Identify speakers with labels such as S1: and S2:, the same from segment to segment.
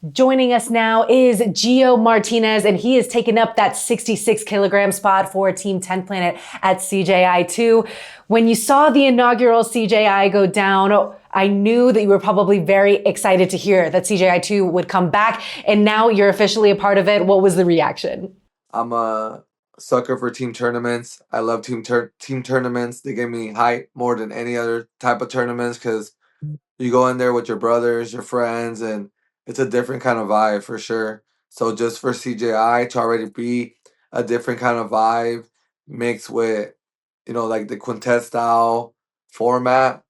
S1: Joining us now is Geo Martinez, and he has taken up that 66 kilogram spot for Team 10 Planet at CJI 2. When you saw the inaugural CJI go down, I knew that you were probably very excited to hear that CJI 2 would come back, and now you're officially a part of it. What was the reaction?
S2: I'm a sucker for team tournaments. I love team tournaments. They give me hype more than any other type of tournaments because you go in there with your brothers, your friends, and it's a different kind of vibe for sure. So just for CJI to already be a different kind of vibe mixed with, like the quintet style format,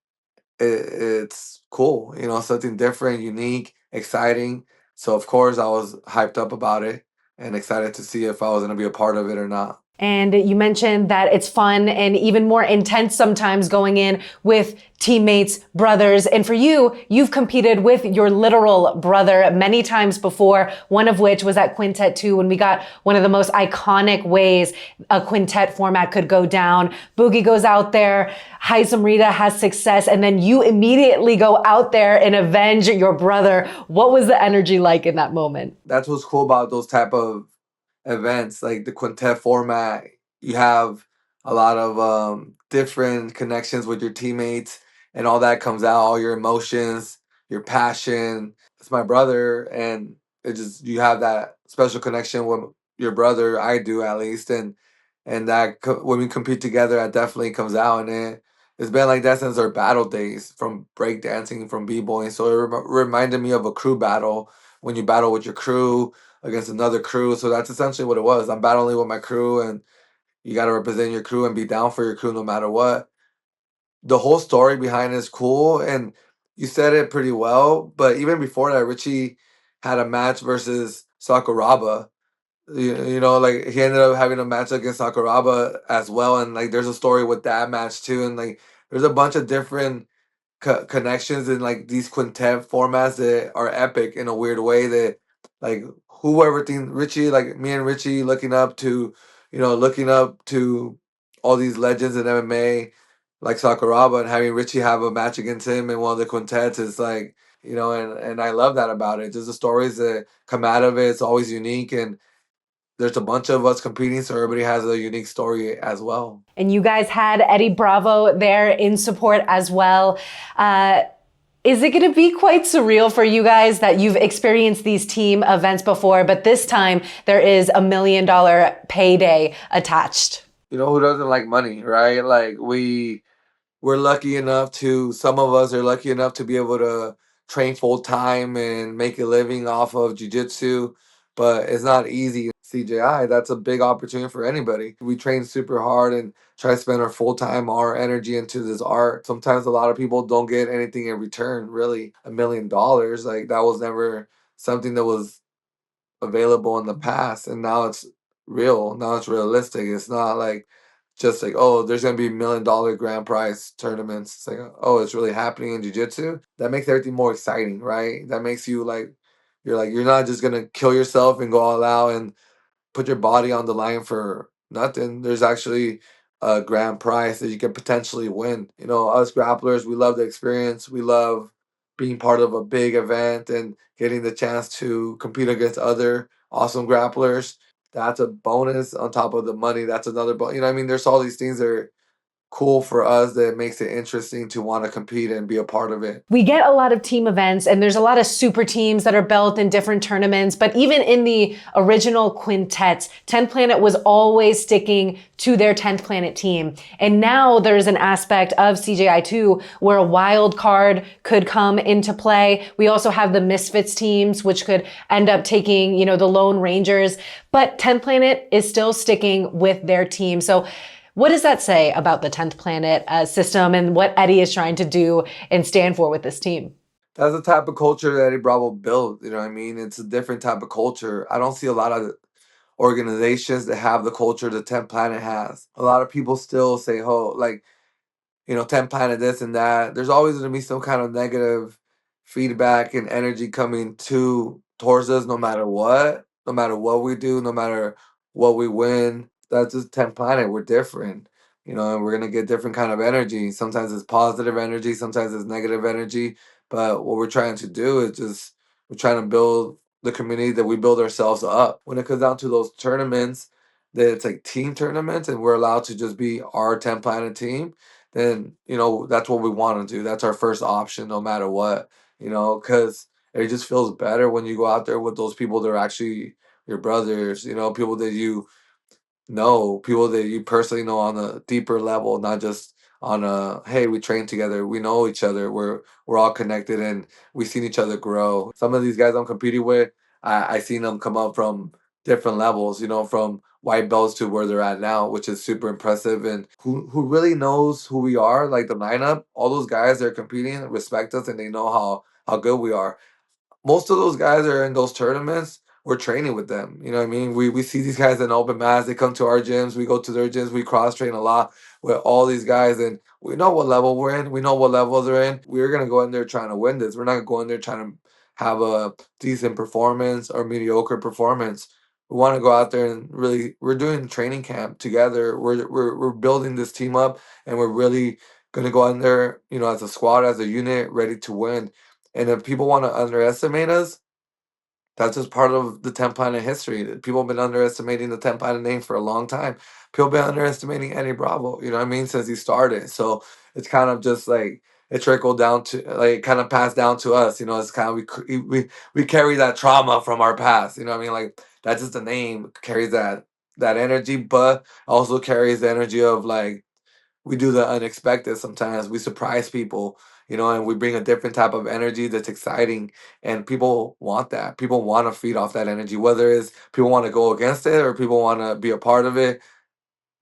S2: it's cool. Something different, unique, exciting. So of course I was hyped up about it and excited to see if I was going to be a part of it or not.
S1: And you mentioned that it's fun and even more intense sometimes going in with teammates, brothers. And for you, you've competed with your literal brother many times before, one of which was at Quintet 2 when we got one of the most iconic ways a quintet format could go down. Boogie goes out there, Heisem Rita has success, and then you immediately go out there and avenge your brother. What was the energy like in that moment?
S2: That's what's cool about those type of events, like the quintet format. You have a lot of different connections with your teammates, and all that comes out, all your emotions, your passion. It's my brother, and it just, you have that special connection with your brother. I do, at least, and when we compete together, that definitely comes out. And it's been like that since our battle days, from breakdancing, from b-boying. So it reminded me of a crew battle, when you battle with your crew against another crew. So that's essentially what it was. I'm battling with my crew, and you got to represent your crew and be down for your crew no matter what. The whole story behind it is cool, and you said it pretty well. But even before that, Richie had a match versus Sakuraba. Like, he ended up having a match against Sakuraba as well, and like there's a story with that match too, and like there's a bunch of different connections in like these quintet formats that are epic in a weird way, that like whoever think Richie, like me and Richie, looking up to all these legends in MMA like Sakuraba, and having Richie have a match against him in one of the quintets is like, and I love that about it. Just the stories that come out of it, it's always unique, and there's a bunch of us competing, so everybody has a unique story as well.
S1: And you guys had Eddie Bravo there in support as well. Is it going to be quite surreal for you guys that you've experienced these team events before, but this time there is $1 million payday attached?
S2: Who doesn't like money, right? Like we're lucky enough some of us are lucky enough to be able to train full time and make a living off of jiu-jitsu, but it's not easy. CJI, that's a big opportunity for anybody. We train super hard and try to spend our full time, our energy into this art. Sometimes a lot of people don't get anything in return, really. $1 million, like that was never something that was available in the past, and now it's real. Now it's realistic. It's not like just like, oh, there's gonna be $1 million grand prize tournaments. It's like, oh, it's really happening in jiu-jitsu. That makes everything more exciting, right? That makes you like, you're not just gonna kill yourself and go all out and put your body on the line for nothing. There's actually a grand prize that you can potentially win. Us grapplers, we love the experience. We love being part of a big event and getting the chance to compete against other awesome grapplers. That's a bonus on top of the money. That's another bonus. I mean, there's all these things that are cool for us that makes it interesting to want to compete and be a part of it.
S1: We get a lot of team events, and there's a lot of super teams that are built in different tournaments, but even in the original quintets, 10th Planet was always sticking to their 10th Planet team. And now there's an aspect of CJI 2 where a wild card could come into play. We also have the Misfits teams, which could end up taking, the Lone Rangers, but 10th Planet is still sticking with their team. So what does that say about the 10th Planet system and what Eddie is trying to do and stand for with this team?
S2: That's the type of culture that Eddie Bravo built. You know what I mean? It's a different type of culture. I don't see a lot of organizations that have the culture the 10th Planet has. A lot of people still say, oh, like, 10th Planet this and that. There's always going to be some kind of negative feedback and energy coming towards us, no matter what we do, no matter what we win. That's just 10th Planet. We're different, and we're gonna get different kind of energy. Sometimes it's positive energy, sometimes it's negative energy. But what we're trying to do is just We're trying to build the community that we build ourselves up. When it comes down to those tournaments, that it's like team tournaments, and we're allowed to just be our 10 planet team, then that's what we want to do. That's our first option, no matter what. Because it just feels better when you go out there with those people that are actually your brothers. People that you know, people that you personally know on a deeper level, not just on a hey, we train together, we know each other, we're all connected, and we've seen each other grow. Some of these guys I'm competing with, I seen them come up from different levels, from white belts to where they're at now, which is super impressive. And who really knows who we are, like the lineup, all those guys that are competing respect us, and they know how good we are. Most of those guys are in those tournaments. We're training with them. You know what I mean? We see these guys in open mats. They come to our gyms. We go to their gyms. We cross train a lot with all these guys, and we know what level we're in. We know what level they're in. We're gonna go in there trying to win this. We're not gonna go in there trying to have a decent performance or mediocre performance. We want to go out there and really. We're doing training camp together. We're building this team up, and we're really gonna go in there, as a squad, as a unit, ready to win. And if people want to underestimate us, that's just part of the 10 planet history. People have been underestimating the 10 planet name for a long time. People have been underestimating Eddie Bravo, you know what I mean, since he started. So it's kind of just like it trickled down to, like, kind of passed down to us. It's kind of, we carry that trauma from our past, you know what I mean? Like, that's just the name carries that energy, but also carries the energy of, like, we do the unexpected sometimes. We surprise people, and we bring a different type of energy that's exciting. And people want that. People want to feed off that energy, whether it's people want to go against it or people want to be a part of it.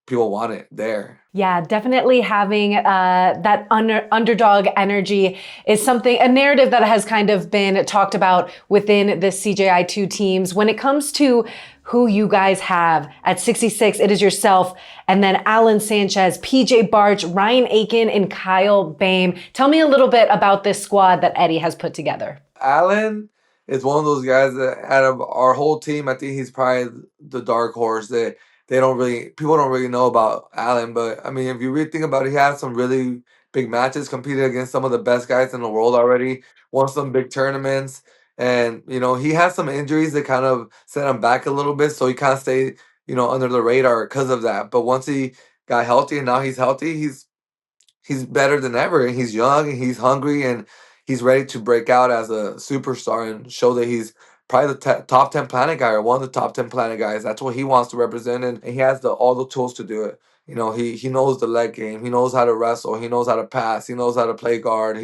S2: People want it there.
S1: Yeah, definitely having that underdog energy is something, a narrative that has kind of been talked about within the CJI 2 teams. When it comes to who you guys have at 66, it is yourself, and then Alan Sanchez, PJ Barch, Ryan Aitken, and Kyle Bame. Tell me a little bit about this squad that Eddie has put together.
S2: Alan is one of those guys that out of our whole team, I think he's probably the dark horse that people don't really know about Alan. But I mean, if you really think about it, he had some really big matches, competed against some of the best guys in the world already, won some big tournaments. And, he had some injuries that kind of set him back a little bit. So he kind of stayed, under the radar because of that. But once he got healthy and now he's healthy, he's better than ever, and he's young and he's hungry and he's ready to break out as a superstar and show that he's probably the top 10 planet guy or one of the top 10 planet guys. That's what he wants to represent, and he has all the tools to do it. He knows the leg game. He knows how to wrestle. He knows how to pass. He knows how to play guard.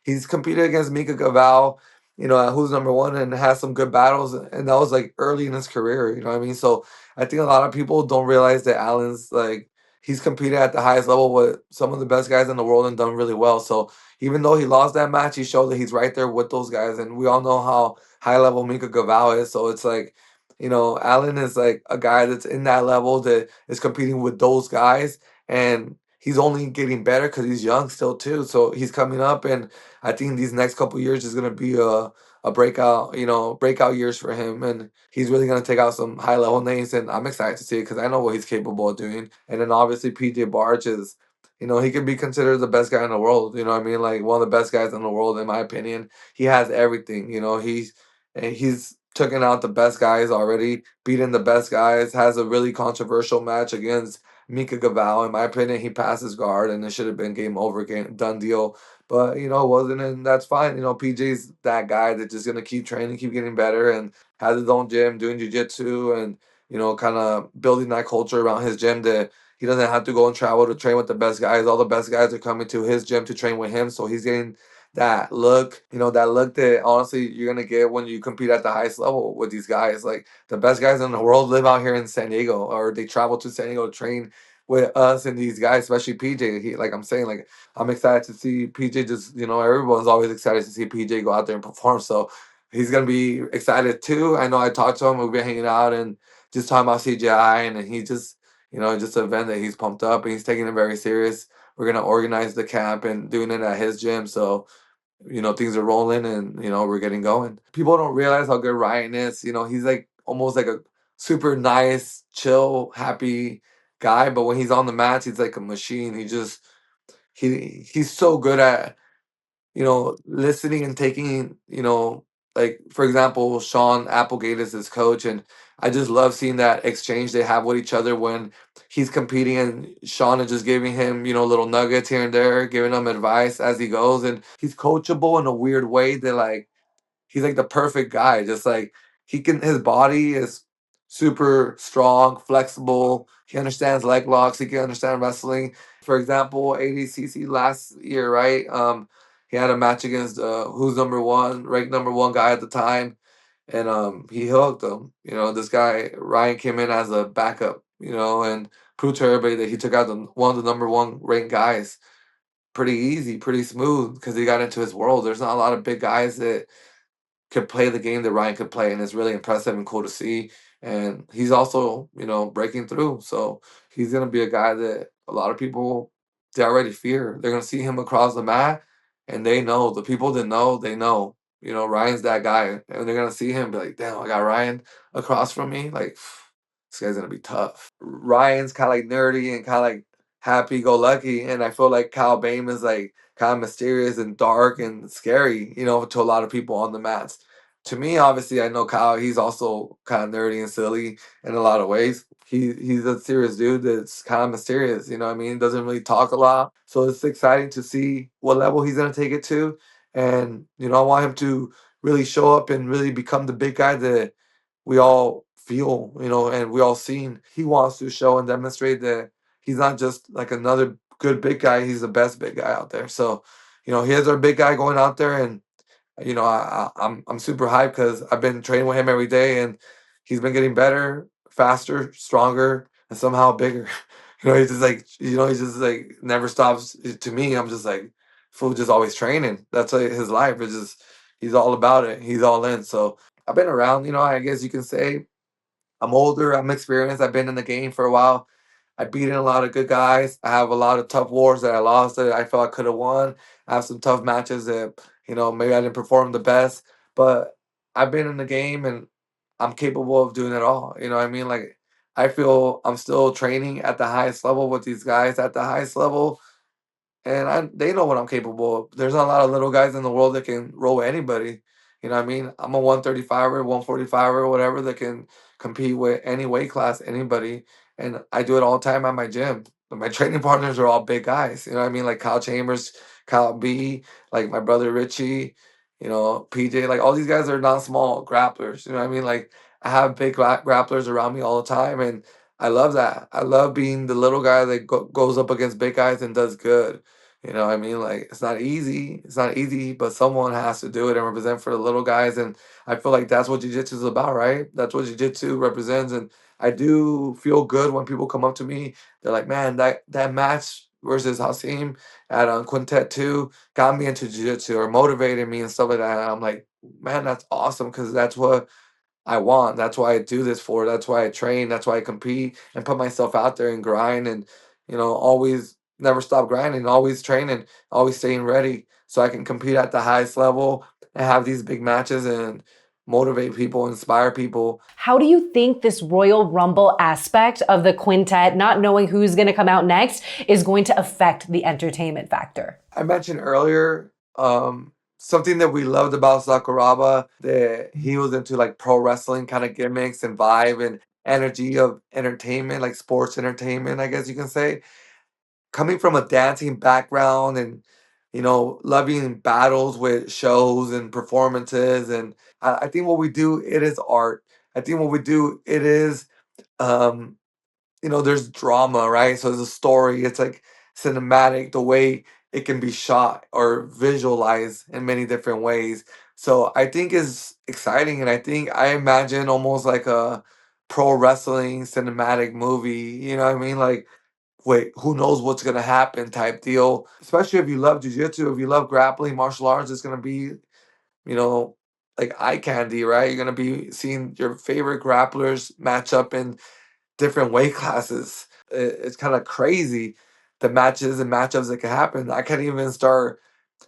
S2: He's competed against Mika Gaval, who's number one, and has some good battles, and that was like early in his career, you know what I mean? So I think a lot of people don't realize that Allen's like he's competed at the highest level with some of the best guys in the world and done really well. So even though he lost that match, he showed that he's right there with those guys. And we all know how high level Mika Gaval is. So it's like, Allen is like a guy that's in that level that is competing with those guys. And he's only getting better because he's young still too. So he's coming up, and I think these next couple years is gonna be a breakout, breakout years for him, and he's really gonna take out some high level names, and I'm excited to see it because I know what he's capable of doing. And then obviously PJ Barch is, he could be considered the best guy in the world. You know what I mean? Like one of the best guys in the world, in my opinion. He has everything. He's taken out the best guys already, beaten the best guys. Has a really controversial match against Mika Gaval. In my opinion, he passes guard, and it should have been game over, game done deal. But it wasn't, and that's fine. PJ's that guy that's just gonna keep training, keep getting better, and has his own gym, doing jujitsu, and kind of building that culture around his gym that he doesn't have to go and travel to train with the best guys. All the best guys are coming to his gym to train with him, so he's getting that look that honestly you're gonna get when you compete at the highest level with these guys. Like the best guys in the world live out here in San Diego, or they travel to San Diego to train with us and these guys, especially PJ. Like I'm saying, like I'm excited to see PJ. Just everyone's always excited to see PJ go out there and perform. So he's gonna be excited too. I know I talked to him. We've been hanging out and just talking about CJI, and he just just an event that he's pumped up and he's taking it very serious. We're gonna organize the camp and doing it at his gym. So things are rolling, and we're getting going. People don't realize how good Ryan is. He's like almost like a super nice, chill, happy guy, but when he's on the mats, he's like a machine. He's so good at listening and taking like for example, Sean Applegate is his coach, and I just love seeing that exchange they have with each other when he's competing, and Sean is just giving him, little nuggets here and there, giving him advice as he goes, and he's coachable in a weird way that like he's like the perfect guy. Just like his body is super strong, flexible. He understands leg locks. He can understand wrestling. For example, ADCC last year, right? He had a match against who's number one, ranked number one guy at the time, and he hooked him. This guy Ryan came in as a backup, and proved to everybody that he took out one of the number one ranked guys pretty easy, pretty smooth because he got into his world. There's not a lot of big guys that could play the game that Ryan could play, and it's really impressive and cool to see. And he's also, breaking through. So he's gonna be a guy that a lot of people they already fear. They're gonna see him across the mat, and they know the people that know they know. Ryan's that guy, and they're gonna see him and be like, "Damn, I got Ryan across from me. Like, this guy's gonna be tough." Ryan's kind of like nerdy and kind of like happy go lucky, and I feel like Kyle Bame is like kind of mysterious and dark and scary, to a lot of people on the mats. To me, obviously, I know Kyle. He's also kind of nerdy and silly in a lot of ways. He's a serious dude that's kind of mysterious. You know what I mean? Doesn't really talk a lot. So it's exciting to see what level he's gonna take it to. And I want him to really show up and really become the big guy that we all feel, and we all seen. He wants to show and demonstrate that he's not just like another good big guy. He's the best big guy out there. So, here's our big guy going out there, and I'm super hyped because I've been training with him every day, and he's been getting better, faster, stronger, and somehow bigger. He's just like he just like never stops. To me, I'm just like fool, just always training. That's like his life. It's just he's all about it. He's all in. So I've been around. I guess you can say I'm older. I'm experienced. I've been in the game for a while. I've beaten a lot of good guys. I have a lot of tough wars that I lost that I felt I could have won. I have some tough matches that, maybe I didn't perform the best, but I've been in the game and I'm capable of doing it all. You know what I mean? Like, I feel I'm still training at the highest level with these guys at the highest level, and they know what I'm capable of. There's not a lot of little guys in the world that can roll with anybody. You know what I mean? I'm a 135er, 145er, whatever that can compete with any weight class, anybody. And I do it all the time at my gym. But my training partners are all big guys. You know what I mean? Like Kyle Chambers, Kyle B, like my brother Richie, PJ. Like all these guys are not small grapplers. You know what I mean? Like I have big grapplers around me all the time. And I love that. I love being the little guy that goes up against big guys and does good. You know what I mean? Like it's not easy. It's not easy, but someone has to do it and represent for the little guys. And I feel like that's what jiu-jitsu is about, right? That's what jiu-jitsu represents. And I do feel good when people come up to me. They're like, man, that match versus Hasim at Quintet 2 got me into jiu-jitsu or motivated me and stuff like that. And I'm like, man, that's awesome because that's what I want. That's why I do this for. That's why I train. That's why I compete and put myself out there and grind and, always never stop grinding, always training, always staying ready so I can compete at the highest level and have these big matches and motivate people, inspire people.
S1: How do you think this Royal Rumble aspect of the quintet, not knowing who's going to come out next, is going to affect the entertainment factor?
S2: I mentioned earlier, something that we loved about Sakuraba, that he was into like pro wrestling kind of gimmicks and vibe and energy of entertainment, like sports entertainment, I guess you can say. Coming from a dancing background and loving battles with shows and performances, and I think what we do, it is art. I think what we do, it is um there's drama, right? So there's a story. It's like cinematic, the way it can be shot or visualized in many different ways. So I think is exciting, and I imagine almost like a pro wrestling cinematic movie. You know what I mean? Like, wait, who knows what's gonna happen type deal. Especially if you love jujitsu, if you love grappling, martial arts, it's gonna be, you know, like eye candy, right? You're gonna be seeing your favorite grapplers match up in different weight classes. It's kind of crazy the matches and matchups that can happen. I can't even start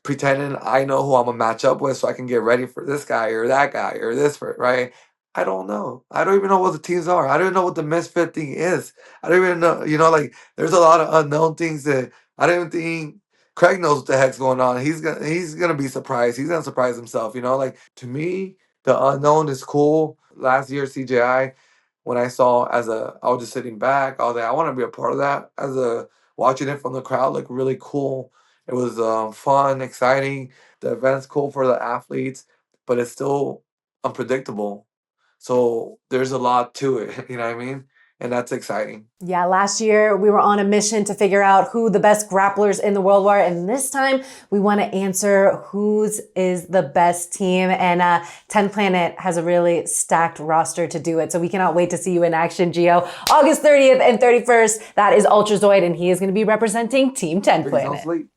S2: pretending I know who I'm gonna match up with so I can get ready for this guy or that guy or this, right? I don't know. I don't even know what the teams are. I don't even know what the misfit thing is. I don't even know, like there's a lot of unknown things that I don't even think Craig knows what the heck's going on. He's gonna be surprised. He's gonna surprise himself. Like to me, the unknown is cool. Last year CJI, when I saw I was just sitting back. I was like, I want to be a part of that. Watching it from the crowd looked really cool. It was fun, exciting. The event's cool for the athletes, but it's still unpredictable. So there's a lot to it. You know what I mean? And that's exciting.
S1: Yeah, last year we were on a mission to figure out who the best grapplers in the world were. And this time we want to answer whose is the best team. And 10 Planet has a really stacked roster to do it. So we cannot wait to see you in action, Geo. August 30th and 31st, that is Ultrazoid. And he is going to be representing Team 10
S2: Please don't
S1: Planet.
S2: sleep.